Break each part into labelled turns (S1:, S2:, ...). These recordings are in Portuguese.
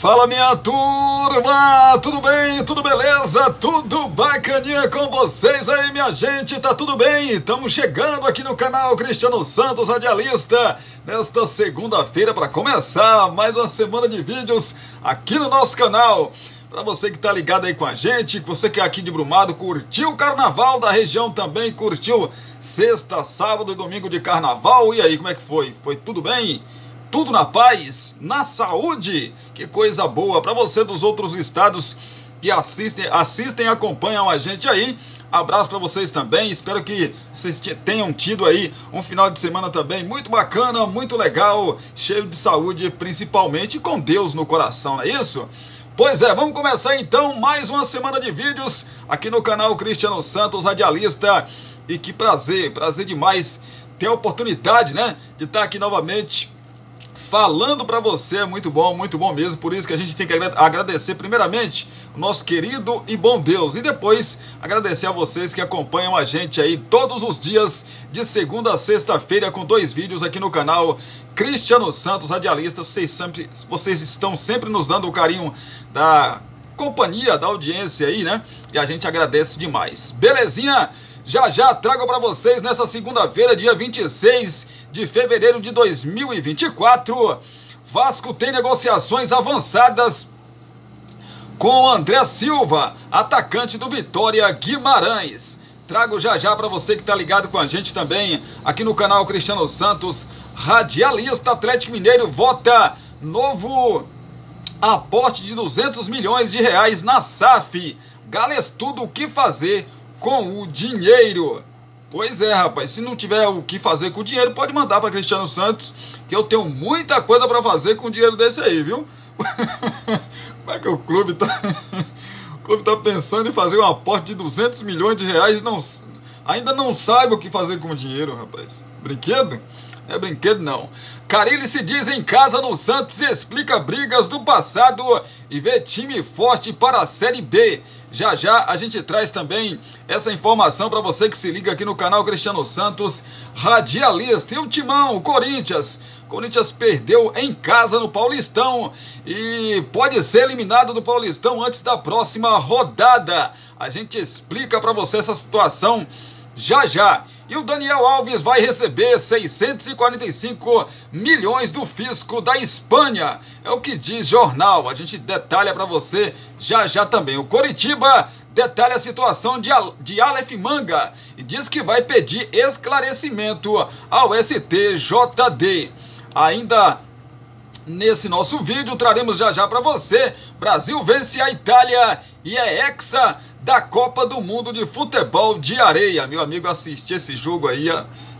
S1: Fala, minha turma, tudo bem, tudo beleza, tudo bacaninha com vocês aí, minha gente, tá tudo bem? Estamos chegando aqui no canal Cristiano Santos Radialista, nesta segunda-feira para começar mais uma semana de vídeos aqui no nosso canal. Para você que tá ligado aí com a gente, você que é aqui de Brumado, curtiu o carnaval da região também, curtiu sexta, sábado e domingo de carnaval, e aí, como é que foi? Foi tudo bem? Tudo na paz, na saúde, que coisa boa. Para você dos outros estados que assistem e acompanham a gente aí, abraço para vocês também, espero que vocês tenham tido aí um final de semana também muito bacana, muito legal, cheio de saúde, principalmente com Deus no coração, não é isso? Pois é, vamos começar então mais uma semana de vídeos aqui no canal Cristiano Santos Radialista, e que prazer demais ter a oportunidade, né, de estar aqui novamente falando para você, muito bom mesmo, por isso que a gente tem que agradecer primeiramente o nosso querido e bom Deus, e depois agradecer a vocês que acompanham a gente aí todos os dias, de segunda a sexta-feira, com 2 vídeos aqui no canal Cristiano Santos Radialista. Vocês estão sempre nos dando o carinho da companhia, da audiência aí, né, e a gente agradece demais, belezinha? Já trago para vocês nessa segunda-feira, dia 26 de fevereiro de 2024, Vasco tem negociações avançadas com André Silva, atacante do Vitória Guimarães. Trago já para você que está ligado com a gente também aqui no canal Cristiano Santos Radialista. Atlético Mineiro vota novo aporte de 200 milhões de reais na SAF. Galo estuda o que fazer com o dinheiro. Pois é, rapaz, se não tiver o que fazer com o dinheiro, pode mandar para Cristiano Santos, que eu tenho muita coisa para fazer com o dinheiro desse aí, viu? Como é que o clube tá pensando em fazer um aporte de 200 milhões de reais e ainda não sabe o que fazer com o dinheiro, rapaz? Brinquedo? Não é brinquedo, não. Carille se diz em casa no Santos e explica brigas do passado e vê time forte para a Série B. Já a gente traz também essa informação para você que se liga aqui no canal Cristiano Santos Radialista. E o Timão, o Corinthians perdeu em casa no Paulistão e pode ser eliminado do Paulistão antes da próxima rodada. A gente explica para você essa situação já. E o Daniel Alves vai receber 645 milhões do fisco da Espanha. É o que diz jornal. A gente detalha para você já também. O Coritiba detalha a situação de Aleph Manga e diz que vai pedir esclarecimento ao STJD. Ainda nesse nosso vídeo traremos já para você: Brasil vence a Itália e é hexa da Copa do Mundo de Futebol de Areia. Meu amigo, assisti esse jogo aí.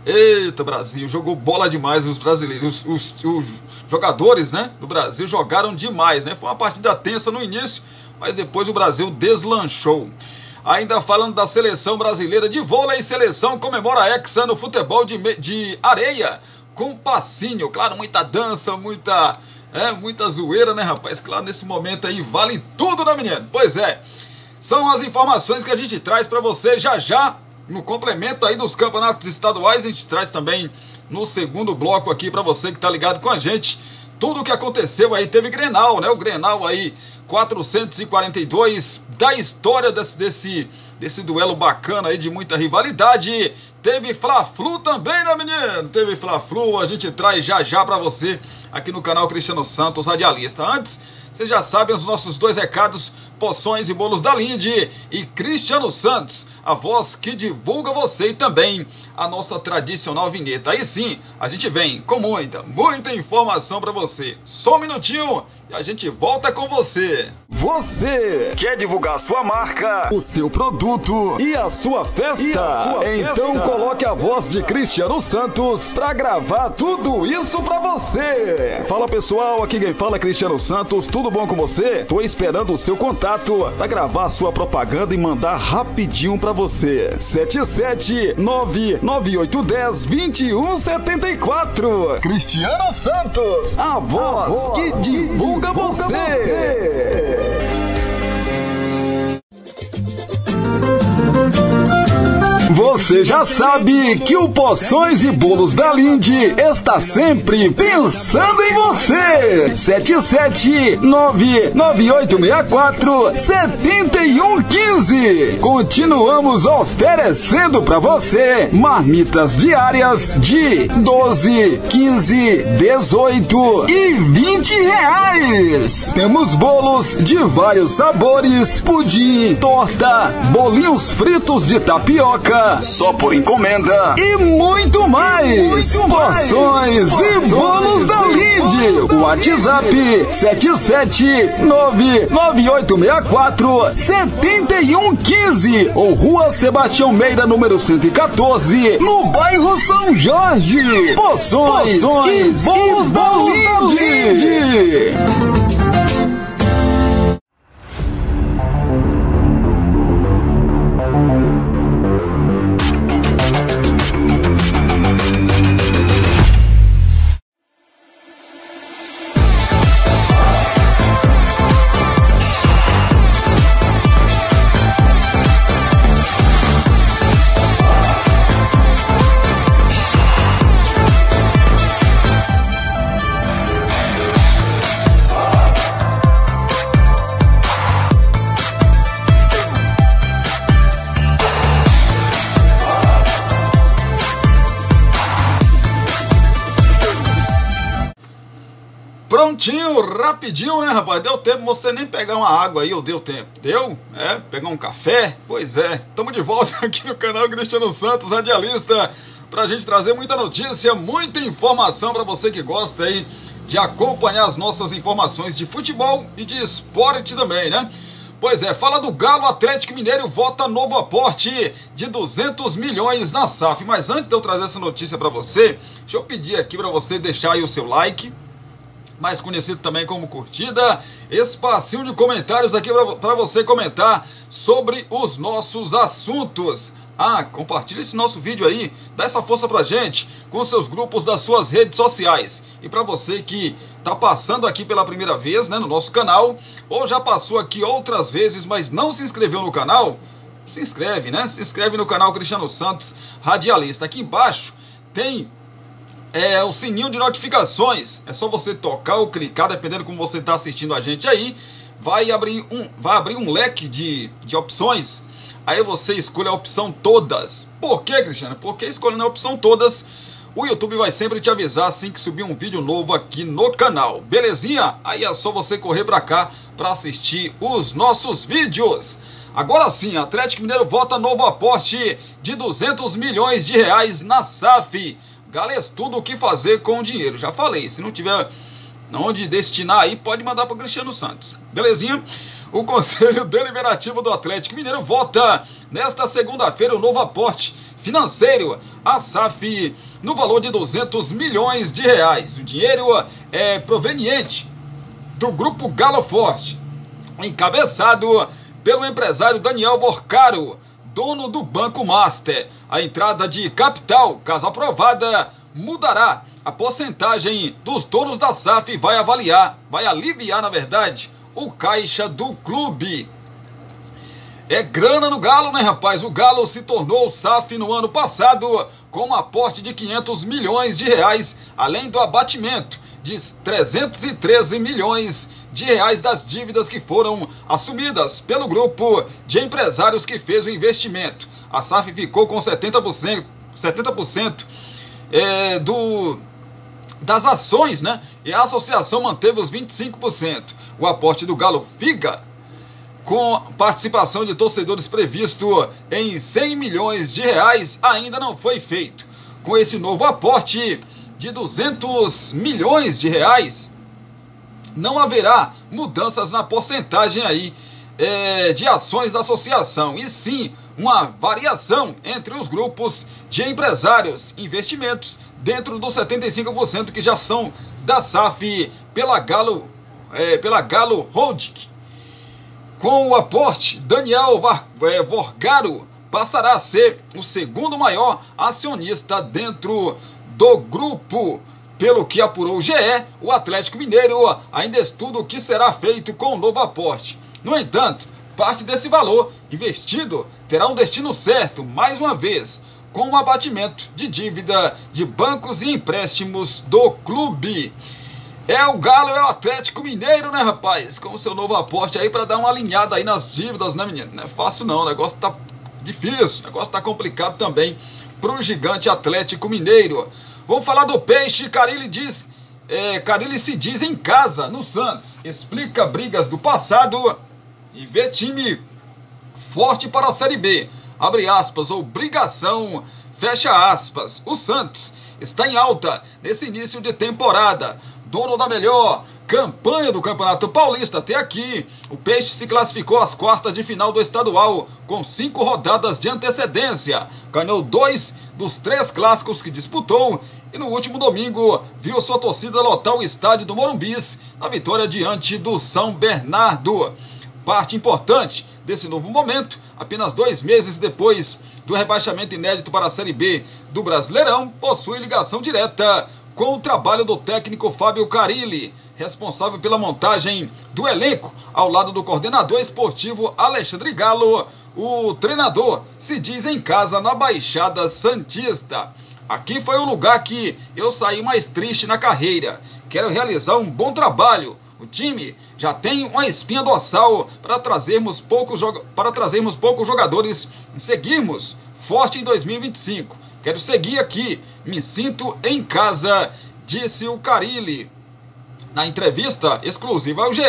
S1: Eita, Brasil, jogou bola demais os brasileiros. Os jogadores, né, do Brasil jogaram demais, né? Foi uma partida tensa no início, mas depois o Brasil deslanchou. Ainda falando da seleção brasileira de vôlei, seleção comemora a hexa no futebol de areia com passinho. Claro, muita dança, muita zoeira, né, rapaz? Claro, nesse momento aí vale tudo, né, menino? Pois é. São as informações que a gente traz para você já no complemento aí dos campeonatos estaduais. A gente traz também no segundo bloco aqui para você que tá ligado com a gente tudo o que aconteceu aí. Teve Grenal, né? O Grenal aí 442 da história desse duelo bacana aí de muita rivalidade. Teve Fla-Flu também, né, menino? Teve Fla-Flu, a gente traz já para você aqui no canal Cristiano Santos Radialista. Antes, vocês já sabem os nossos 2 recados: Poções e Bolos da Linde e Cristiano Santos, a voz que divulga você, e também a nossa tradicional vinheta. Aí sim, a gente vem com muita informação para você. Só um minutinho e a gente volta com você. Você quer divulgar sua marca, o seu produto e a sua festa? Então coloque a voz de Cristiano Santos para gravar tudo isso para você. Fala, pessoal, aqui quem fala é Cristiano Santos. Tudo bom com você? Tô esperando o seu contato para gravar sua propaganda e mandar rapidinho para você. 77998102174. Cristiano Santos, a voz que divulga você. Você já sabe que o Poções e Bolos da Linde está sempre pensando em você. 77998647115. Continuamos oferecendo para você marmitas diárias de 12, 15, 18 e 20 reais. Temos bolos de vários sabores, pudim, torta, bolinhos fritos de tapioca, só por encomenda e muito mais. Porções e Bolos da Linde. WhatsApp 77998647115 ou Rua Sebastião Meira, número 114, no bairro São Jorge. Poções e Bolos da Linde. Prontinho, rapidinho, né, rapaz? Deu tempo você nem pegar uma água aí, ou deu tempo? Deu? É? Pegar um café? Pois é. Estamos de volta aqui no canal Cristiano Santos, radialista, pra gente trazer muita notícia, muita informação pra você que gosta aí de acompanhar as nossas informações de futebol e de esporte também, né? Pois é, fala do Galo. Atlético Mineiro vota novo aporte de 200 milhões na SAF. Mas antes de eu trazer essa notícia pra você, deixa eu pedir aqui pra você deixar aí o seu like, mais conhecido também como curtida, espacinho de comentários aqui para você comentar sobre os nossos assuntos. Compartilha esse nosso vídeo aí, dá essa força pra gente com seus grupos das suas redes sociais. E para você que tá passando aqui pela primeira vez, né, no nosso canal, ou já passou aqui outras vezes, mas não se inscreveu no canal, se inscreve, né? Se inscreve no canal Cristiano Santos, radialista. Aqui embaixo tem o sininho de notificações. É só você tocar ou clicar, dependendo como você está assistindo a gente aí. Vai abrir um leque de opções. Aí você escolhe a opção todas. Por quê, Cristiano? Porque escolhendo a opção todas, o YouTube vai sempre te avisar assim que subir um vídeo novo aqui no canal. Belezinha? Aí é só você correr para cá para assistir os nossos vídeos. Agora sim, Atlético Mineiro vota novo aporte de 200 milhões de reais na SAF. Galera, tudo o que fazer com o dinheiro. Já falei, se não tiver onde destinar aí, pode mandar para o Cristiano Santos. Belezinha? O Conselho Deliberativo do Atlético Mineiro vota nesta segunda-feira o novo aporte financeiro à SAF no valor de 200 milhões de reais. O dinheiro é proveniente do Grupo Galo Forte, encabeçado pelo empresário Daniel Borcaro, dono do Banco Master. A entrada de capital, caso aprovada, mudará a porcentagem dos donos da SAF e vai aliviar, na verdade, o caixa do clube. É grana no Galo, né, rapaz? O Galo se tornou SAF no ano passado com um aporte de 500 milhões de reais, além do abatimento de 313 milhões de reais das dívidas que foram assumidas pelo grupo de empresários que fez o investimento. A SAF ficou com 70% das ações, né? E a associação manteve os 25%. O aporte do Galo fica com participação de torcedores previsto em 100 milhões de reais, ainda não foi feito. Com esse novo aporte de 200 milhões de reais, não haverá mudanças na porcentagem aí de ações da associação, e sim uma variação entre os grupos de empresários, investimentos dentro dos 75% que já são da SAF pela Galo Holding. Com o aporte, Daniel Borcaro passará a ser o segundo maior acionista dentro do grupo. Pelo que apurou o GE, o Atlético Mineiro ainda estuda o que será feito com o novo aporte. No entanto, parte desse valor investido terá um destino certo, mais uma vez, com o abatimento de dívida de bancos e empréstimos do clube. É o Galo, é o Atlético Mineiro, né, rapaz? Com o seu novo aporte aí para dar uma alinhada aí nas dívidas, né, menino? Não é fácil não, o negócio tá difícil, o negócio tá complicado também pro gigante Atlético Mineiro. Vamos falar do Peixe. Carille se diz em casa no Santos, explica brigas do passado e vê time forte para a Série B. Abre aspas, obrigação, fecha aspas. O Santos está em alta nesse início de temporada. Dono da melhor campanha do Campeonato Paulista até aqui, o Peixe se classificou às quartas de final do estadual com 5 rodadas de antecedência. Ganhou 2 dos 3 clássicos que disputou e no último domingo viu sua torcida lotar o estádio do Morumbis na vitória diante do São Bernardo. Parte importante desse novo momento, apenas 2 meses depois do rebaixamento inédito para a Série B do Brasileirão, possui ligação direta com o trabalho do técnico Fábio Carille, responsável pela montagem do elenco, ao lado do coordenador esportivo Alexandre Galo. O treinador se diz em casa na Baixada Santista. Aqui foi o lugar que eu saí mais triste na carreira. Quero realizar um bom trabalho. O time já tem uma espinha dorsal para trazermos poucos jogadores e seguirmos forte em 2025. Quero seguir aqui, me sinto em casa, disse o Carille. Na entrevista exclusiva ao GE,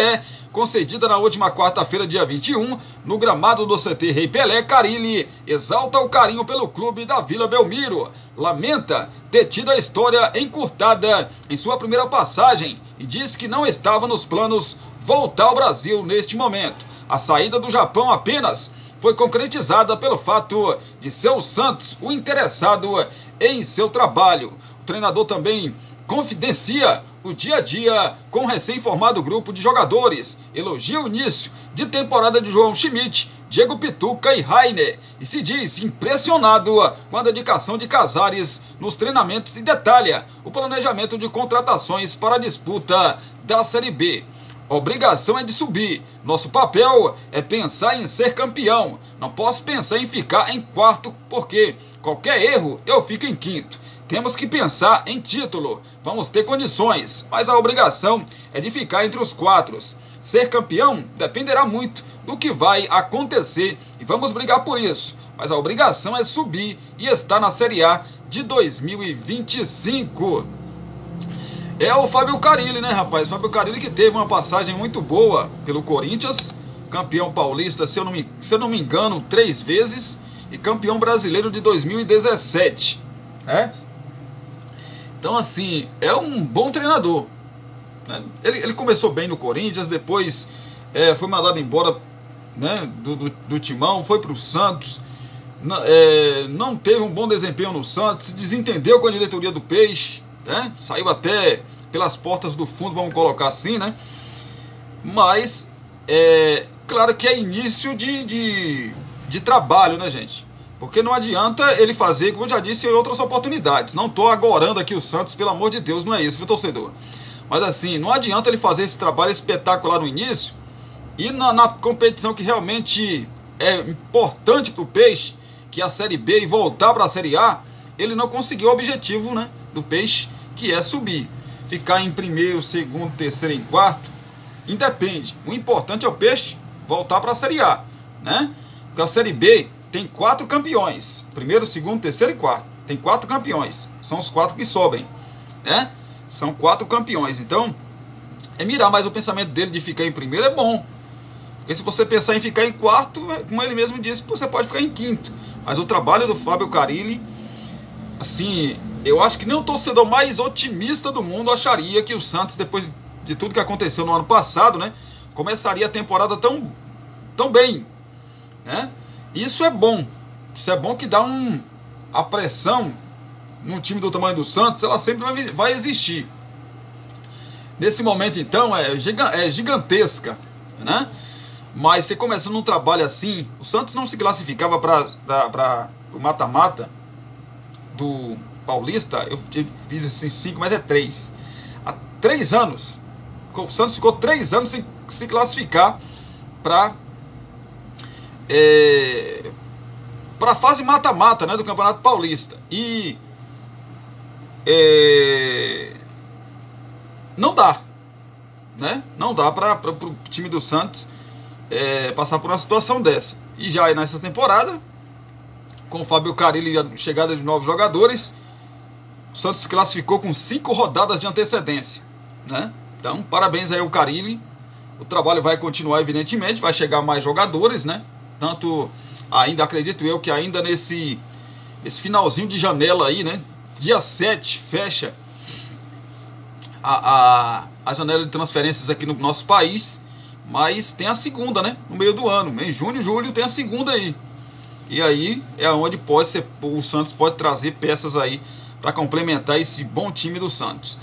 S1: concedida na última quarta-feira, dia 21, no gramado do CT Rei Pelé, Carille exalta o carinho pelo clube da Vila Belmiro, lamenta ter tido a história encurtada em sua primeira passagem e diz que não estava nos planos voltar ao Brasil neste momento. A saída do Japão apenas foi concretizada pelo fato de ser o Santos o interessado em seu trabalho. O treinador também confidencia o dia a dia com o recém-formado grupo de jogadores, elogia o início de temporada de João Schmidt, Diego Pituca e Rainer, e se diz impressionado com a dedicação de Casares nos treinamentos e detalha o planejamento de contratações para a disputa da Série B. A obrigação é de subir, nosso papel é pensar em ser campeão, não posso pensar em ficar em quarto porque qualquer erro eu fico em quinto. Temos que pensar em título, vamos ter condições, mas a obrigação é de ficar entre os 4. Ser campeão dependerá muito do que vai acontecer e vamos brigar por isso, mas a obrigação é subir e estar na Série A de 2025. É o Fábio Carille, né, rapaz? Fábio Carille que teve uma passagem muito boa pelo Corinthians, campeão paulista, se eu não me engano, 3 vezes, e campeão brasileiro de 2017, né? Então, assim, é um bom treinador, né? Ele começou bem no Corinthians, depois foi mandado embora, né, do Timão, foi para o Santos, não teve um bom desempenho no Santos, se desentendeu com a diretoria do Peixe, né? Saiu até pelas portas do fundo, vamos colocar assim, né? Mas, claro que é início de trabalho, né, gente? Porque não adianta ele fazer, como eu já disse em outras oportunidades. Não estou agorando aqui o Santos, pelo amor de Deus, não é isso, viu, torcedor? Mas assim, não adianta ele fazer esse trabalho espetacular no início e na competição que realmente é importante para o Peixe, que é a Série B, e voltar para a Série A, ele não conseguiu o objetivo, né, do Peixe, que é subir. Ficar em primeiro, segundo, terceiro, em quarto, independe. O importante é o Peixe voltar para a Série A, né? Porque a Série B tem 4 campeões. Primeiro, segundo, terceiro e quarto. Tem 4 campeões. São os 4 que sobem, né? São 4 campeões. Então, mirar mais o pensamento dele de ficar em primeiro é bom. Porque se você pensar em ficar em quarto, como ele mesmo disse, você pode ficar em quinto. Mas o trabalho do Fábio Carille, assim, eu acho que nem o torcedor mais otimista do mundo acharia que o Santos, depois de tudo que aconteceu no ano passado, né, começaria a temporada tão bem, né? Isso é bom. Isso é bom que dá a pressão num time do tamanho do Santos, ela sempre vai existir. Nesse momento, então, é gigantesca, né? Mas você começando um trabalho assim, o Santos não se classificava para o mata-mata do Paulista, eu fiz assim 5, mas é 3. Há 3 anos. O Santos ficou 3 anos sem se classificar para para a fase mata-mata, né, do Campeonato Paulista. E não dá, né? Não dá para o time do Santos passar por uma situação dessa. E já nessa temporada, com o Fábio Carille e a chegada de novos jogadores, o Santos se classificou com 5 rodadas de antecedência, né? Então, parabéns aí ao Carille. O trabalho vai continuar, evidentemente, vai chegar mais jogadores, né? Tanto, ainda acredito eu, que ainda nesse finalzinho de janela aí, né? Dia 7 fecha a janela de transferências aqui no nosso país, mas tem a segunda, né? No meio do ano, em junho, julho, tem a segunda aí. E aí é onde o Santos pode trazer peças aí para complementar esse bom time do Santos.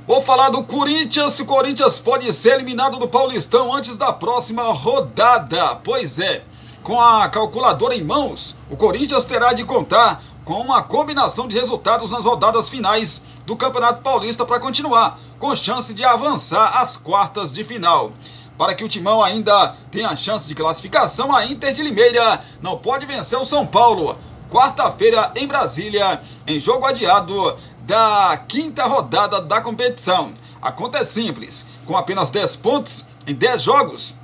S1: Vou falar do Corinthians. O Corinthians pode ser eliminado do Paulistão antes da próxima rodada. Pois é, com a calculadora em mãos, o Corinthians terá de contar com uma combinação de resultados nas rodadas finais do Campeonato Paulista para continuar, com chance de avançar às quartas de final. Para que o Timão ainda tenha chance de classificação, a Inter de Limeira não pode vencer o São Paulo. Quarta-feira em Brasília, em jogo adiado da 5ª rodada da competição. A conta é simples, com apenas 10 pontos em 10 jogos,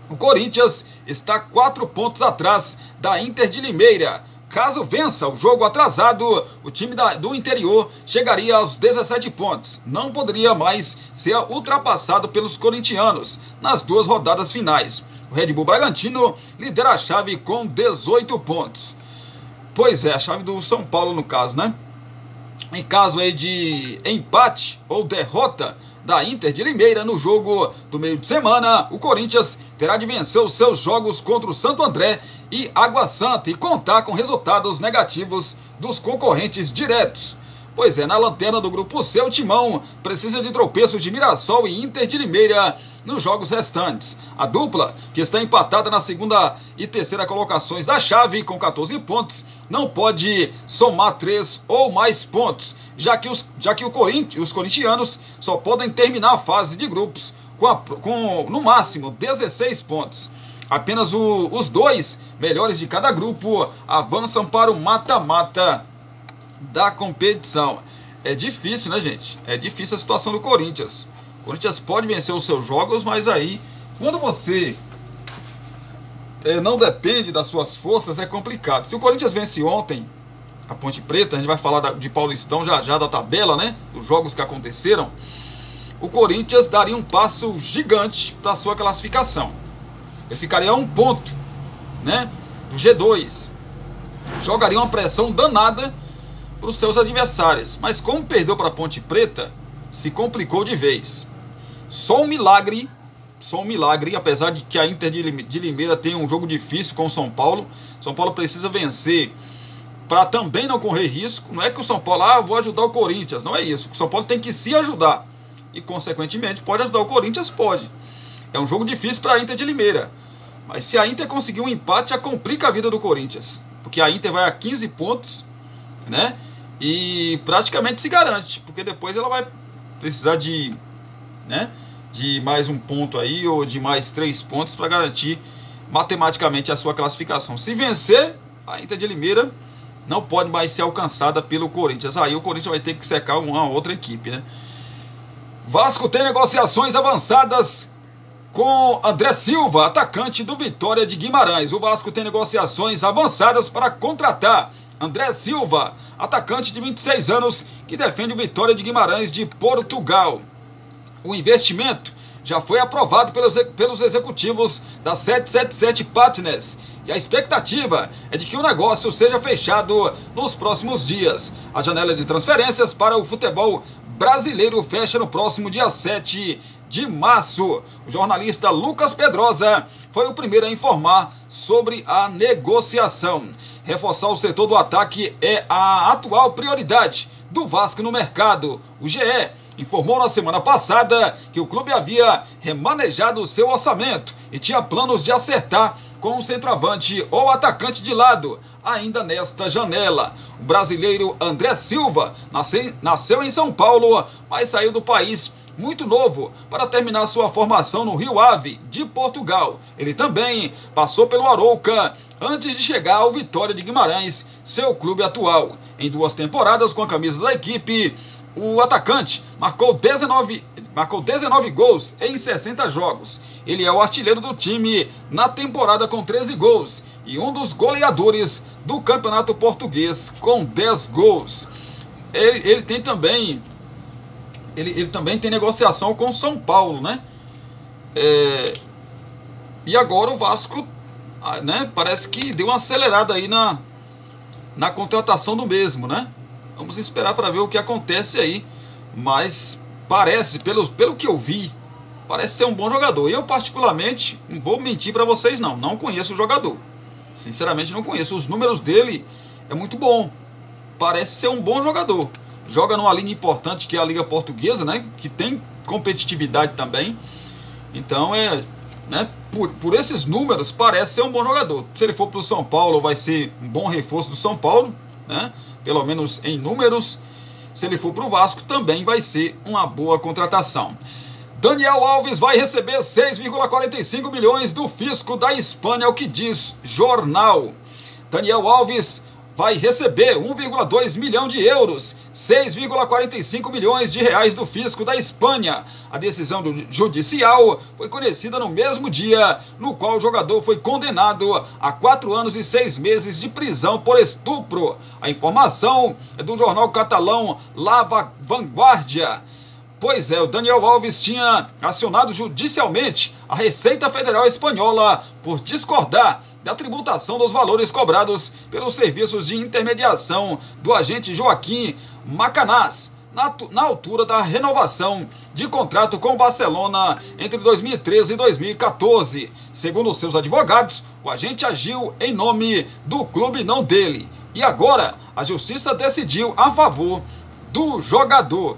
S1: o Corinthians está 4 pontos atrás da Inter de Limeira. Caso vença o jogo atrasado, o time do interior chegaria aos 17 pontos. Não poderia mais ser ultrapassado pelos corintianos nas 2 rodadas finais. O Red Bull Bragantino lidera a chave com 18 pontos. Pois é, a chave do São Paulo no caso, né? Em caso aí de empate ou derrota da Inter de Limeira no jogo do meio de semana, o Corinthians terá de vencer os seus jogos contra o Santo André e Água Santa e contar com resultados negativos dos concorrentes diretos. Pois é, na lanterna do grupo C, o Timão precisa de tropeço de Mirassol e Inter de Limeira nos jogos restantes. A dupla, que está empatada na 2ª e 3ª colocações da chave com 14 pontos, não pode somar 3 ou mais pontos, já que os corintianos só podem terminar a fase de grupos com no máximo 16 pontos. Apenas os 2 melhores de cada grupo avançam para o mata-mata da competição. É difícil, né, gente? É difícil a situação do Corinthians. O Corinthians pode vencer os seus jogos, mas aí, quando você não depende das suas forças, é complicado. Se o Corinthians vence ontem a Ponte Preta, a gente vai falar de Paulistão já da tabela, né? Dos jogos que aconteceram. O Corinthians daria um passo gigante para a sua classificação. Ele ficaria a 1 ponto, né, do G2. Jogaria uma pressão danada para os seus adversários. Mas como perdeu para a Ponte Preta, se complicou de vez. Só um milagre, apesar de que a Inter de Limeira tem um jogo difícil com o São Paulo. São Paulo precisa vencer para também não correr risco. Não é que o São Paulo, vou ajudar o Corinthians. Não é isso. O São Paulo tem que se ajudar. E, consequentemente, pode ajudar o Corinthians? Pode. É um jogo difícil para a Inter de Limeira. Mas se a Inter conseguir um empate, já complica a vida do Corinthians. Porque a Inter vai a 15 pontos, né? E praticamente se garante. Porque depois ela vai precisar de mais um ponto aí, ou de mais 3 pontos para garantir matematicamente a sua classificação. Se vencer, a Inter de Limeira não pode mais ser alcançada pelo Corinthians. Aí o Corinthians vai ter que secar uma outra equipe, né? Vasco tem negociações avançadas com André Silva, atacante do Vitória de Guimarães. O Vasco tem negociações avançadas para contratar André Silva, atacante de 26 anos, que defende o Vitória de Guimarães de Portugal. O investimento já foi aprovado pelos executivos da 777 Partners e a expectativa é de que o negócio seja fechado nos próximos dias. A janela de transferências para o futebol brasileiro fecha no próximo dia 7 de março. O jornalista Lucas Pedrosa foi o primeiro a informar sobre a negociação. Reforçar o setor do ataque é a atual prioridade do Vasco no mercado. O GE informou na semana passada que o clube havia remanejado seu orçamento e tinha planos de acertar com o centroavante ou atacante de lado, ainda nesta janela. O brasileiro André Silva nasceu em São Paulo, mas saiu do país muito novo para terminar sua formação no Rio Ave, de Portugal. Ele também passou pelo Arouca antes de chegar ao Vitória de Guimarães, seu clube atual. Em 2 temporadas com a camisa da equipe, o atacante marcou 19 gols em 60 jogos. Ele é o artilheiro do time na temporada com 13 gols e um dos goleadores do Campeonato Português com 10 gols. Ele também tem negociação com o São Paulo, né? E agora o Vasco, né, parece que deu uma acelerada aí na contratação do mesmo, né? Vamos esperar para ver o que acontece aí. Mas parece, pelo que eu vi, parece ser um bom jogador. Eu, particularmente, não vou mentir para vocês, não conheço o jogador. Sinceramente, não conheço. Os números dele é muito bom. Parece ser um bom jogador. Joga numa liga importante que é a Liga Portuguesa, né? Que tem competitividade também. Então, né, por esses números, parece ser um bom jogador. Se ele for para o São Paulo, vai ser um bom reforço do São Paulo, né? Pelo menos em números. Se ele for para o Vasco, também vai ser uma boa contratação. Daniel Alves vai receber 6,45 milhões do fisco da Espanha, é o que diz jornal. Daniel Alves vai receber 1,2 milhão de euros, 6,45 milhões de reais do fisco da Espanha. A decisão judicial foi conhecida no mesmo dia no qual o jogador foi condenado a 4 anos e 6 meses de prisão por estupro. A informação é do jornal catalão La Vanguardia. Pois é, o Daniel Alves tinha acionado judicialmente a Receita Federal Espanhola por discordar da tributação dos valores cobrados pelos serviços de intermediação do agente Joaquim Macanaz, na altura da renovação de contrato com o Barcelona entre 2013 e 2014. Segundo seus advogados, o agente agiu em nome do clube, não dele. E agora, a justiça decidiu a favor do jogador.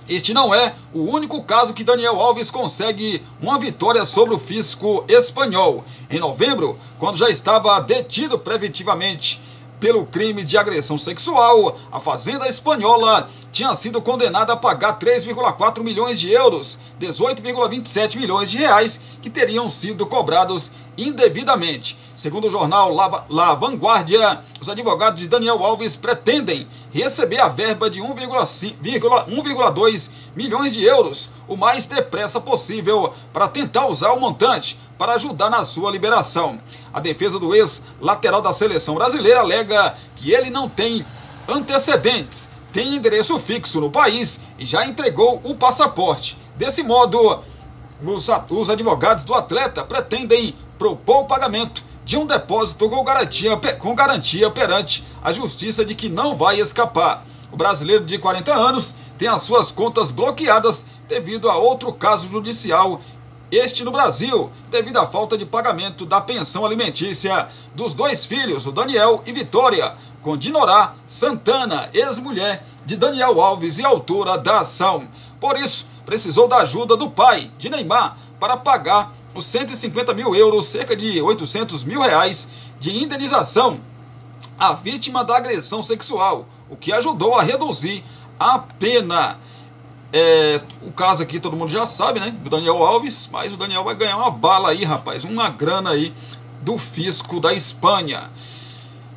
S1: Este não é o único caso que Daniel Alves consegue uma vitória sobre o fisco espanhol. Em novembro, quando já estava detido preventivamente pelo crime de agressão sexual, a Fazenda Espanhola tinha sido condenada a pagar 3,4 milhões de euros, 18,27 milhões de reais, que teriam sido cobrados indevidamente. Segundo o jornal La Vanguardia, os advogados de Daniel Alves pretendem receber a verba de 1,2 milhões de euros o mais depressa possível para tentar usar o montante para ajudar na sua liberação. A defesa do ex-lateral da seleção brasileira alega que ele não tem antecedentes, tem endereço fixo no país e já entregou o passaporte. Desse modo, os advogados do atleta pretendem propor o pagamento de um depósito com garantia perante a justiça de que não vai escapar. O brasileiro de 40 anos tem as suas contas bloqueadas devido a outro caso judicial, este no Brasil, devido à falta de pagamento da pensão alimentícia dos 2 filhos, o Daniel e Vitória, com Dinorá Santana, ex-mulher de Daniel Alves e autora da ação. Por isso, precisou da ajuda do pai de Neymar para pagar os 150 mil euros, cerca de 800 mil reais, de indenização à vítima da agressão sexual, o que ajudou a reduzir a pena. O caso aqui todo mundo já sabe, né, do Daniel Alves, mas o Daniel vai ganhar uma bala aí, rapaz, uma grana aí do fisco da Espanha.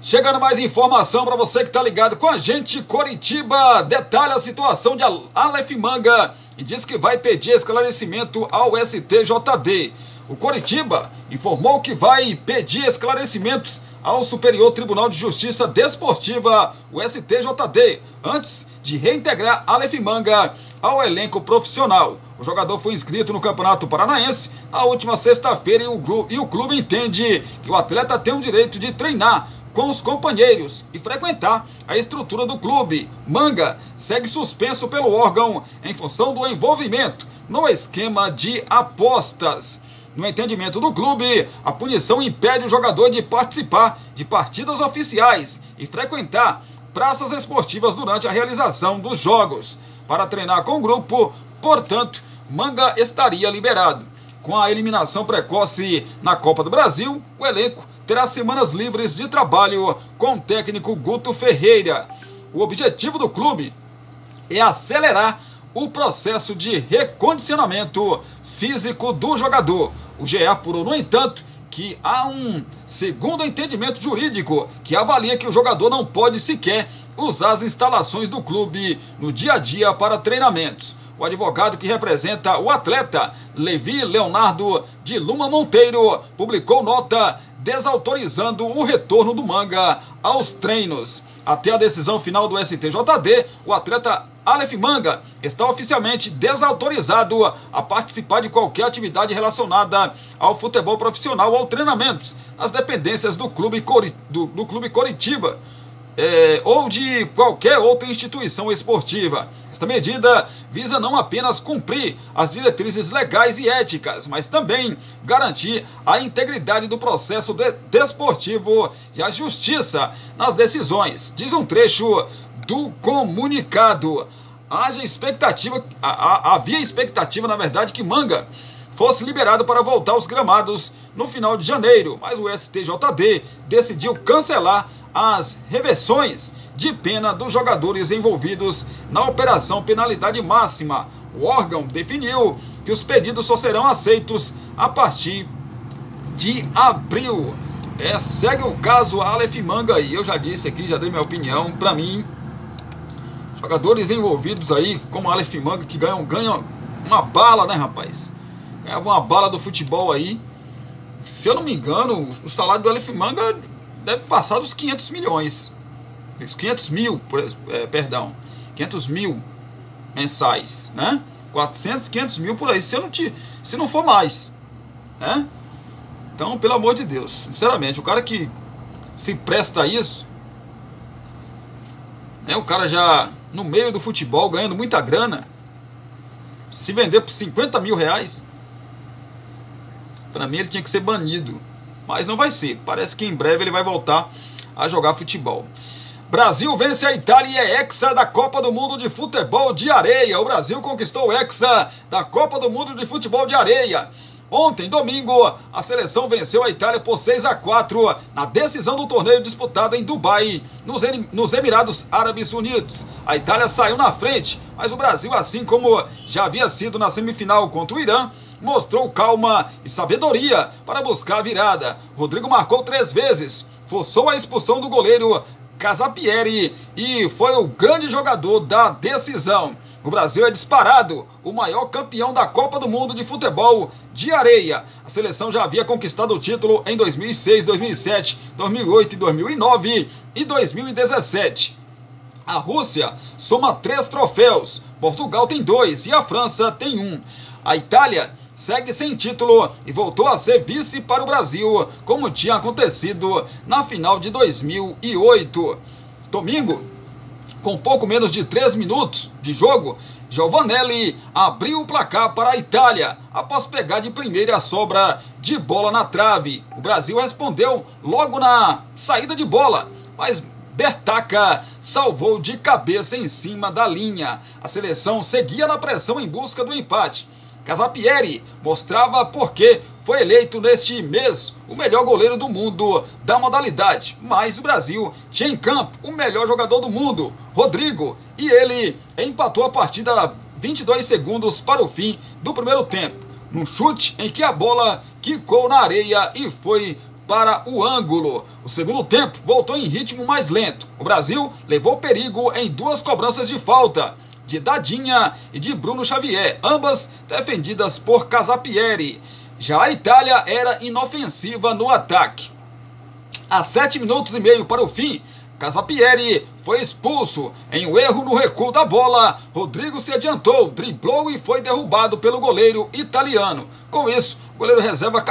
S1: Chegando mais informação para você que está ligado com a gente. Coritiba detalha a situação de Aleph Manga e diz que vai pedir esclarecimento ao STJD. O Coritiba informou que vai pedir esclarecimentos ao Superior Tribunal de Justiça Desportiva, o STJD, antes de reintegrar Aleph Manga ao elenco profissional. O jogador foi inscrito no Campeonato Paranaense na última sexta-feira e o clube entende que o atleta tem o direito de treinar com os companheiros e frequentar a estrutura do clube. Manga segue suspenso pelo órgão em função do envolvimento no esquema de apostas. No entendimento do clube, a punição impede o jogador de participar de partidas oficiais e frequentar praças esportivas durante a realização dos jogos. Para treinar com o grupo, portanto, Manga estaria liberado. Com a eliminação precoce na Copa do Brasil, o elenco terá semanas livres de trabalho com o técnico Guto Ferreira. O objetivo do clube é acelerar o processo de recondicionamento físico do jogador. O GE apurou, no entanto, que há um segundo entendimento jurídico que avalia que o jogador não pode sequer usar as instalações do clube no dia a dia para treinamentos. O advogado que representa o atleta, Levi Leonardo de Luma Monteiro, publicou nota desautorizando o retorno do Manga aos treinos. Até a decisão final do STJD, o atleta Aleph Manga está oficialmente desautorizado a participar de qualquer atividade relacionada ao futebol profissional ou treinamentos nas dependências do Clube Coritiba ou de qualquer outra instituição esportiva. Esta medida visa não apenas cumprir as diretrizes legais e éticas, mas também garantir a integridade do processo desportivo e a justiça nas decisões, diz um trecho do comunicado. Havia expectativa, na verdade, que Manga fosse liberado para voltar aos gramados no final de janeiro, mas o STJD decidiu cancelar as reversões de pena dos jogadores envolvidos na Operação Penalidade Máxima. O órgão definiu que os pedidos só serão aceitos a partir de abril. Segue o caso Aleph Manga aí. Eu já disse aqui, já dei minha opinião. Para mim, jogadores envolvidos aí, como Aleph Manga, que ganham uma bala, né, rapaz? Ganhava uma bala do futebol aí. Se eu não me engano, o salário do Aleph Manga deve passar dos 500 milhões. 500 mil, 500 mil mensais, né? 400, 500 mil por aí, se não for mais, né? Então, pelo amor de Deus, sinceramente, o cara que se presta a isso, né? O cara já no meio do futebol, ganhando muita grana, se vender por 50 mil reais, para mim ele tinha que ser banido, mas não vai ser, parece que em breve ele vai voltar a jogar futebol. Brasil vence a Itália e é hexa da Copa do Mundo de Futebol de Areia. O Brasil conquistou o hexa da Copa do Mundo de Futebol de Areia. Ontem, domingo, a seleção venceu a Itália por 6-4 na decisão do torneio disputado em Dubai, nos Emirados Árabes Unidos. A Itália saiu na frente, mas o Brasil, assim como já havia sido na semifinal contra o Irã, mostrou calma e sabedoria para buscar a virada. Rodrigo marcou 3 vezes, forçou a expulsão do goleiro Casapieri e foi o grande jogador da decisão. O Brasil é disparado o maior campeão da Copa do Mundo de Futebol de Areia. A seleção já havia conquistado o título em 2006, 2007, 2008, 2009 e 2017. A Rússia soma 3 troféus, Portugal tem 2 e a França tem 1. A Itália segue sem título e voltou a ser vice para o Brasil, como tinha acontecido na final de 2008. Domingo, com pouco menos de 3 minutos de jogo, Giovanelli abriu o placar para a Itália, após pegar de primeira a sobra de bola na trave. O Brasil respondeu logo na saída de bola, mas Bertacca salvou de cabeça em cima da linha. A seleção seguia na pressão em busca do empate. Casapieri mostrava por que foi eleito neste mês o melhor goleiro do mundo da modalidade, mas o Brasil tinha em campo o melhor jogador do mundo, Rodrigo, e ele empatou a partida a 22 segundos para o fim do primeiro tempo, num chute em que a bola quicou na areia e foi para o ângulo. O segundo tempo voltou em ritmo mais lento. O Brasil levou perigo em 2 cobranças de falta, de Dadinha e de Bruno Xavier, ambas defendidas por Casapieri. Já a Itália era inofensiva no ataque. A 7 minutos e meio para o fim, Casapieri foi expulso. Em um erro no recuo da bola, Rodrigo se adiantou, driblou e foi derrubado pelo goleiro italiano. Com isso, o goleiro reserva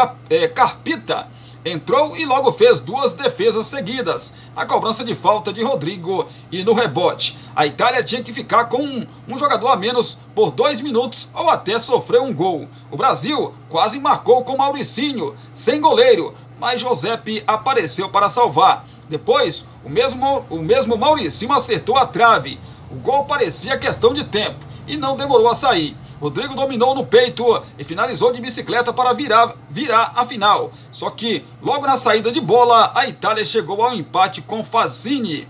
S1: Carpita entrou e logo fez 2 defesas seguidas, na cobrança de falta de Rodrigo e no rebote. A Itália tinha que ficar com um jogador a menos por 2 minutos ou até sofrer um gol. O Brasil quase marcou com Mauricinho, sem goleiro, mas Giuseppe apareceu para salvar. Depois, o mesmo Mauricinho acertou a trave. O gol parecia questão de tempo e não demorou a sair. Rodrigo dominou no peito e finalizou de bicicleta para virar a final. Só que, logo na saída de bola, a Itália chegou ao empate com Fazzini.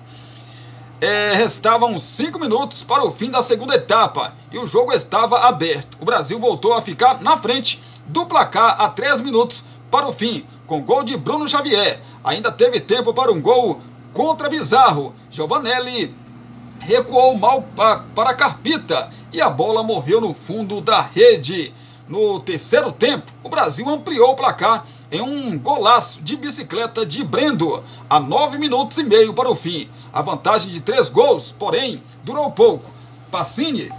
S1: Restavam 5 minutos para o fim da segunda etapa e o jogo estava aberto. O Brasil voltou a ficar na frente do placar a 3 minutos para o fim, com gol de Bruno Xavier. Ainda teve tempo para um gol contra Bizarro. Giovanelli recuou mal para Carpita e a bola morreu no fundo da rede. No terceiro tempo, o Brasil ampliou o placar em um golaço de bicicleta de Brendo, a 9 minutos e meio para o fim. A vantagem de 3 gols, porém, durou pouco. Pacini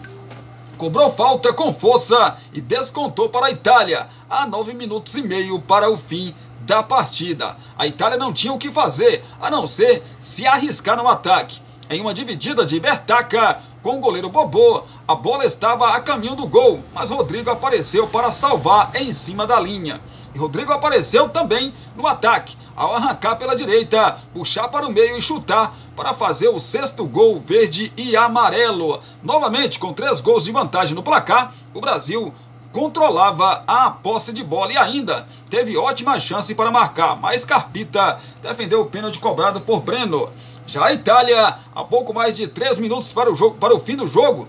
S1: cobrou falta com força e descontou para a Itália, a 9 minutos e meio para o fim da partida. A Itália não tinha o que fazer, a não ser se arriscar no ataque. Em uma dividida de Bertaca com o goleiro Bobô, a bola estava a caminho do gol, mas Rodrigo apareceu para salvar em cima da linha. E Rodrigo apareceu também no ataque, ao arrancar pela direita, puxar para o meio e chutar para fazer o 6º gol verde e amarelo. Novamente, com 3 gols de vantagem no placar, o Brasil controlava a posse de bola e ainda teve ótima chance para marcar, mas Carpita defendeu o pênalti cobrado por Breno. Já a Itália, a pouco mais de 3 minutos para o fim do jogo,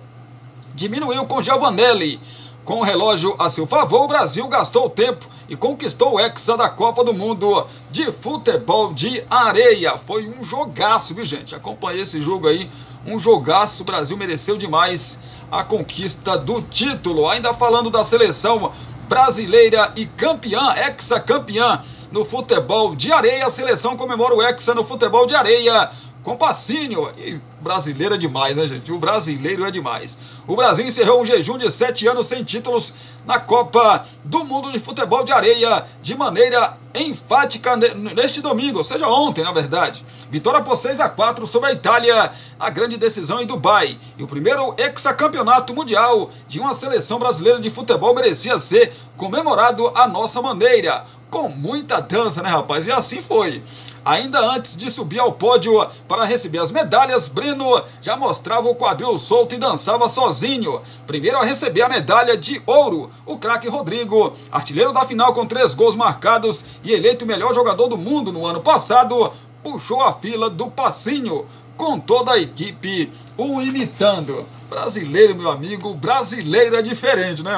S1: diminuiu com Giovanelli. Com o relógio a seu favor, o Brasil gastou o tempo e conquistou o Hexa da Copa do Mundo de futebol de areia. Foi um jogaço, viu, gente? Acompanhei esse jogo aí, um jogaço. O Brasil mereceu demais a conquista do título. Ainda falando da seleção brasileira e campeã, hexacampeã no futebol de areia, a seleção comemora o Hexa no futebol de areia com Pacínio. E brasileiro é demais, né, gente? O brasileiro é demais. O Brasil encerrou um jejum de 7 anos sem títulos na Copa do Mundo de Futebol de Areia de maneira enfática neste domingo, ou seja, ontem, na verdade. Vitória por 6-4 sobre a Itália, a grande decisão em Dubai. E o primeiro hexacampeonato mundial de uma seleção brasileira de futebol merecia ser comemorado à nossa maneira, com muita dança, né, rapaz? E assim foi. Ainda antes de subir ao pódio para receber as medalhas, Breno já mostrava o quadril solto e dançava sozinho. Primeiro a receber a medalha de ouro, o craque Rodrigo, artilheiro da final com 3 gols marcados e eleito o melhor jogador do mundo no ano passado, puxou a fila do Pacínio, com toda a equipe o imitando. Brasileiro, meu amigo, brasileiro é diferente, né?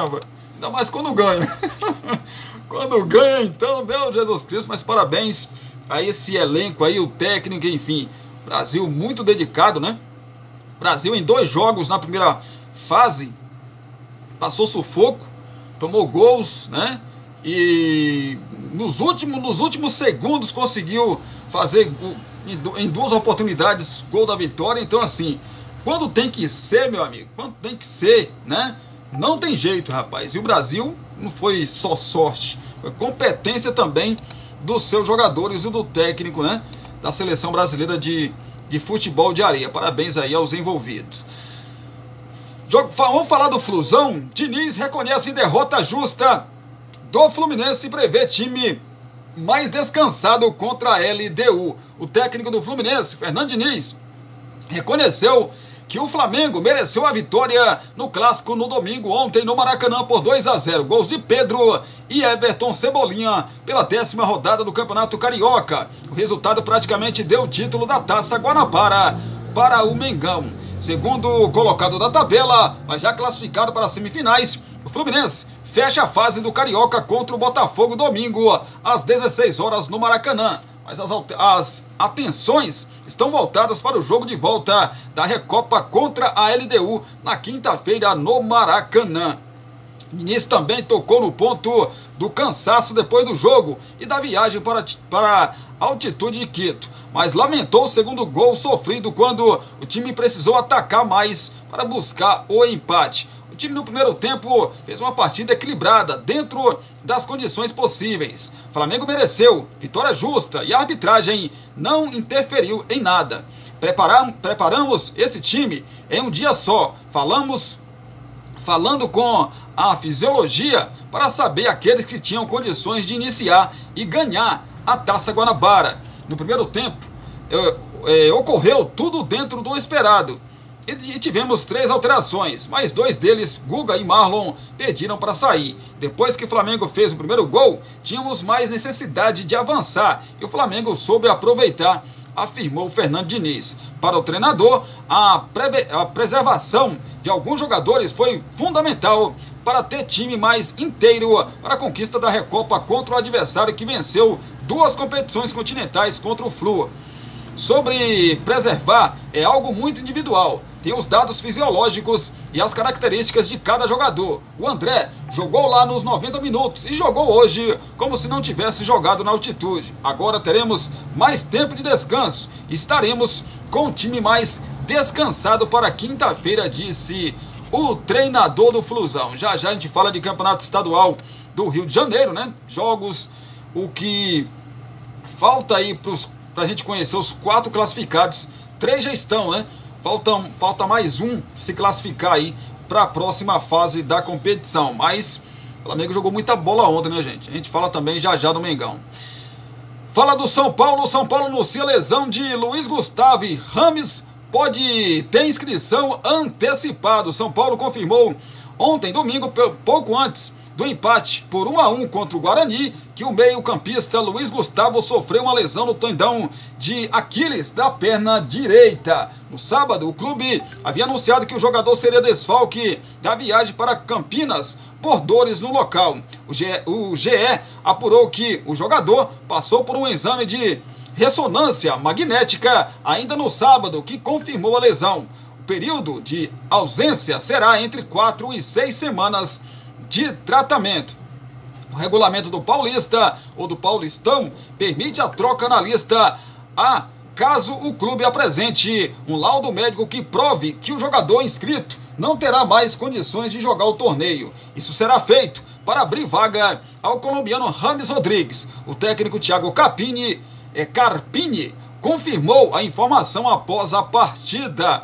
S1: Ainda mais quando ganha. Quando ganha, então, meu Jesus Cristo, mas parabéns a esse elenco aí, o técnico, enfim. Brasil muito dedicado, né? Brasil em 2 jogos na primeira fase passou sufoco, tomou gols, né? E nos últimos segundos conseguiu fazer em 2 oportunidades gol da vitória. Então, assim, quando tem que ser, meu amigo, quando tem que ser, né? Não tem jeito, rapaz. E o Brasil não foi só sorte, foi competência também dos seus jogadores e do técnico, né, da seleção brasileira de futebol de areia. Parabéns aí aos envolvidos. Vamos falar do Flusão. Diniz reconhece derrota justa do Fluminense e prevê time mais descansado contra a LDU. O técnico do Fluminense, Fernando Diniz, reconheceu que o Flamengo mereceu a vitória no clássico no domingo ontem no Maracanã por 2-0. Gols de Pedro e Everton Cebolinha pela 10ª rodada do Campeonato Carioca. O resultado praticamente deu o título da Taça Guanabara para o Mengão. Segundo colocado da tabela, mas já classificado para as semifinais, o Fluminense fecha a fase do Carioca contra o Botafogo domingo às 16 horas no Maracanã. Mas as atenções estão voltadas para o jogo de volta da Recopa contra a LDU na quinta-feira no Maracanã. Diniz também tocou no ponto do cansaço depois do jogo e da viagem para a altitude de Quito, mas lamentou o segundo gol sofrido quando o time precisou atacar mais para buscar o empate. O time no primeiro tempo fez uma partida equilibrada, dentro das condições possíveis. O Flamengo mereceu vitória justa e a arbitragem não interferiu em nada. Preparamos esse time em um dia só. Falando com a fisiologia para saber aqueles que tinham condições de iniciar e ganhar a Taça Guanabara. No primeiro tempo, ocorreu tudo dentro do esperado. E tivemos 3 alterações, mas 2 deles, Guga e Marlon, pediram para sair. Depois que o Flamengo fez o primeiro gol, tínhamos mais necessidade de avançar e o Flamengo soube aproveitar, afirmou Fernando Diniz. Para o treinador, a preservação de alguns jogadores foi fundamental para ter time mais inteiro para a conquista da Recopa contra o adversário que venceu 2 competições continentais contra o Flu. Sobre preservar, é algo muito individual. Tem os dados fisiológicos e as características de cada jogador. O André jogou lá nos 90 minutos e jogou hoje como se não tivesse jogado na altitude. Agora teremos mais tempo de descanso e estaremos com o time mais descansado para quinta-feira, disse o treinador do Flusão. Já já a gente fala de campeonato estadual do Rio de Janeiro, né? Jogos, o que falta aí para a gente conhecer os 4 classificados. 3 já estão, né? Falta mais um se classificar aí para a próxima fase da competição. Mas o Flamengo jogou muita bola ontem, né, gente? A gente fala também já já do Mengão. Fala do São Paulo. São Paulo anuncia lesão de Luiz Gustavo. Rames pode ter inscrição antecipada. São Paulo confirmou ontem, domingo, pouco antes do empate por 1-1 contra o Guarani, que o meio-campista Luiz Gustavo sofreu uma lesão no tendão de Aquiles da perna direita. No sábado, o clube havia anunciado que o jogador seria desfalque da viagem para Campinas por dores no local. O GE apurou que o jogador passou por um exame de ressonância magnética ainda no sábado, que confirmou a lesão. O período de ausência será entre 4 e 6 semanas de tratamento. O regulamento do Paulista ou do Paulistão permite a troca na lista caso o clube apresente um laudo médico que prove que o jogador inscrito não terá mais condições de jogar o torneio. Isso será feito para abrir vaga ao colombiano Rames Rodrigues. O técnico Thiago Carpini confirmou a informação após a partida.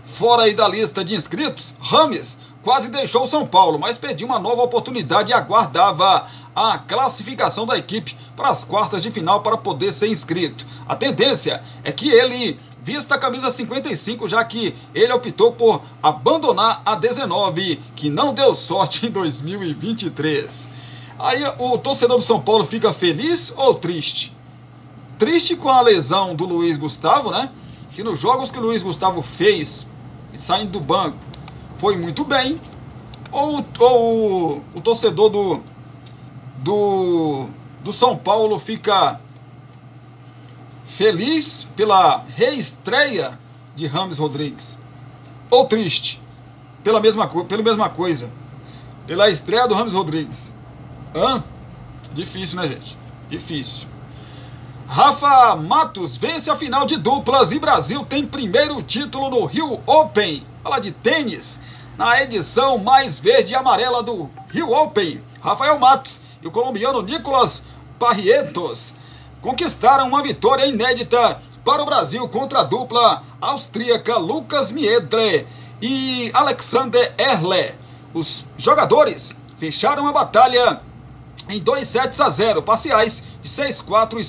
S1: Fora aí da lista de inscritos, Rames quase deixou o São Paulo, mas pediu uma nova oportunidade e aguardava a classificação da equipe para as quartas de final para poder ser inscrito. A tendência é que ele vista a camisa 55, já que ele optou por abandonar a 19, que não deu sorte em 2023. Aí o torcedor do São Paulo fica feliz ou triste? Triste com a lesão do Luiz Gustavo, né? Que nos jogos que o Luiz Gustavo fez, saindo do banco, foi muito bem. Ou o torcedor do São Paulo fica feliz pela reestreia de Rames Rodrigues, ou triste pela mesma coisa, pela estreia do Rames Rodrigues. Difícil, né, gente? Difícil. Rafa Matos vence a final de duplas e Brasil tem primeiro título no Rio Open. Fala de tênis na edição mais verde e amarela do Rio Open. Rafael Matos e o colombiano Nicolas Barrientos conquistaram uma vitória inédita para o Brasil contra a dupla austríaca Lucas Miedle e Alexander Erle. Os jogadores fecharam a batalha em 2-0, parciais de 6-4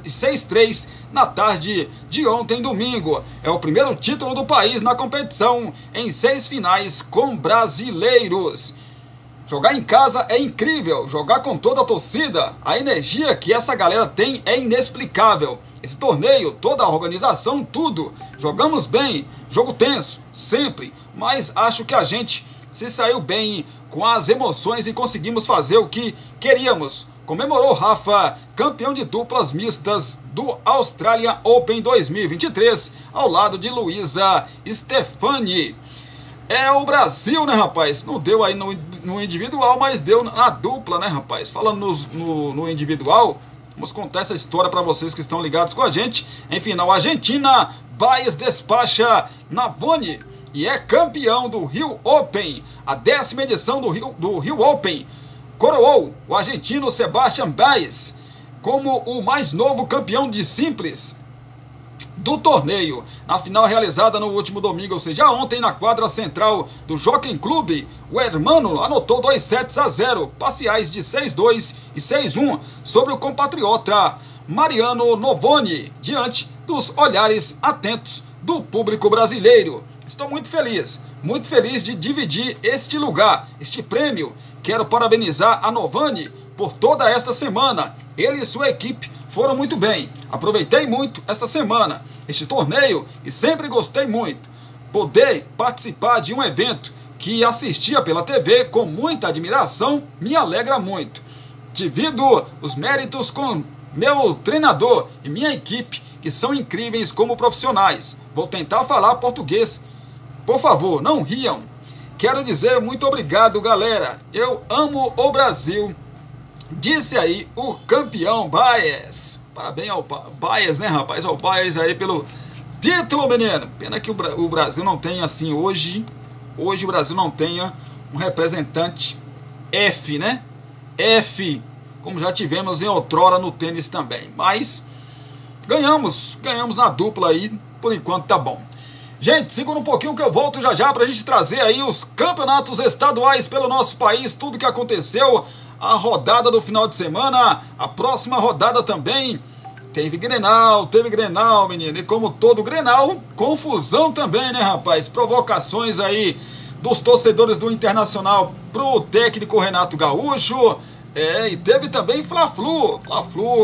S1: e 6-3 na tarde de ontem, domingo. É o primeiro título do país na competição em 6 finais com brasileiros. Jogar em casa é incrível, jogar com toda a torcida, a energia que essa galera tem é inexplicável. Esse torneio, toda a organização, tudo. Jogamos bem, jogo tenso, sempre, mas acho que a gente se saiu bem com as emoções e conseguimos fazer o que queríamos. Comemorou Rafa, campeão de duplas mistas do Australian Open 2023, ao lado de Luísa Stefani. É o Brasil, né, rapaz? Não deu aí no individual, mas deu na dupla, né, rapaz? Falando no individual, vamos contar essa história para vocês que estão ligados com a gente. Em final, a Argentina, Baez despacha Navone e é campeão do Rio Open. A 10ª edição do Rio Open coroou o argentino Sebastián Baez como o mais novo campeão de simples do torneio. Na final realizada no último domingo, ou seja, ontem, na quadra central do Jockey Club, o hermano anotou 2-0, parciais de 6-2 e 6-1 sobre o compatriota Mariano Navone, diante dos olhares atentos do público brasileiro. Estou muito feliz de dividir este lugar, este prêmio. Quero parabenizar a Navone por toda esta semana. Ele e sua equipe foram muito bem. Aproveitei muito esta semana. este torneio e sempre gostei muito. Poder participar de um evento que assistia pela TV com muita admiração me alegra muito. Divido os méritos com meu treinador e minha equipe, que são incríveis como profissionais. Vou tentar falar português. Por favor, não riam. Quero dizer muito obrigado, galera. Eu amo o Brasil. Disse aí o campeão Baez. Parabéns ao Baez, né, rapaz? Ao Baez aí pelo título, menino. Pena que o Brasil não tenha, assim, hoje o Brasil não tenha um representante F, né? F, como já tivemos em outrora no tênis também. Mas ganhamos na dupla aí, por enquanto tá bom. Gente, segura um pouquinho que eu volto já pra gente trazer aí os campeonatos estaduais pelo nosso país, tudo que aconteceu, a rodada do final de semana, a próxima rodada também. Teve Grenal, menino, e como todo Grenal, confusão também, né, rapaz? Provocações aí dos torcedores do Internacional pro técnico Renato Gaúcho, e teve também Fla-Flu,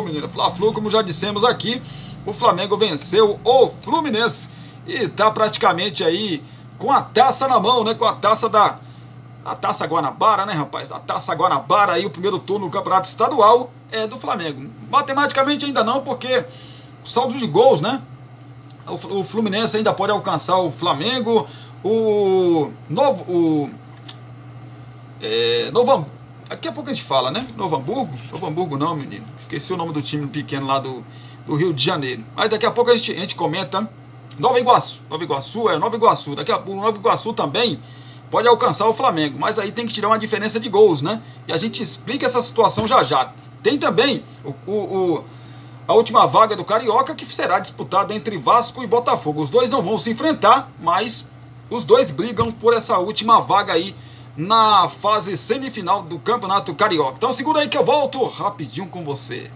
S1: menino, Fla-Flu, como já dissemos aqui, o Flamengo venceu o Fluminense e tá praticamente aí com a taça na mão, né, com a taça a Taça Guanabara, né, rapaz? A Taça Guanabara aí, o primeiro turno do Campeonato Estadual é do Flamengo. Matematicamente ainda não, porque o saldo de gols, né? O Fluminense ainda pode alcançar o Flamengo, daqui a pouco a gente fala, né? Novo Hamburgo não, menino. Esqueci o nome do time pequeno lá do Rio de Janeiro. Mas daqui a pouco a gente comenta. Nova Iguaçu. Daqui a pouco o Nova Iguaçu também pode alcançar o Flamengo, mas aí tem que tirar uma diferença de gols, né? E a gente explica essa situação já. Tem também a última vaga do Carioca, que será disputada entre Vasco e Botafogo. Os dois não vão se enfrentar, mas os dois brigam por essa última vaga aí na fase semifinal do Campeonato Carioca. Então segura aí que eu volto rapidinho com você.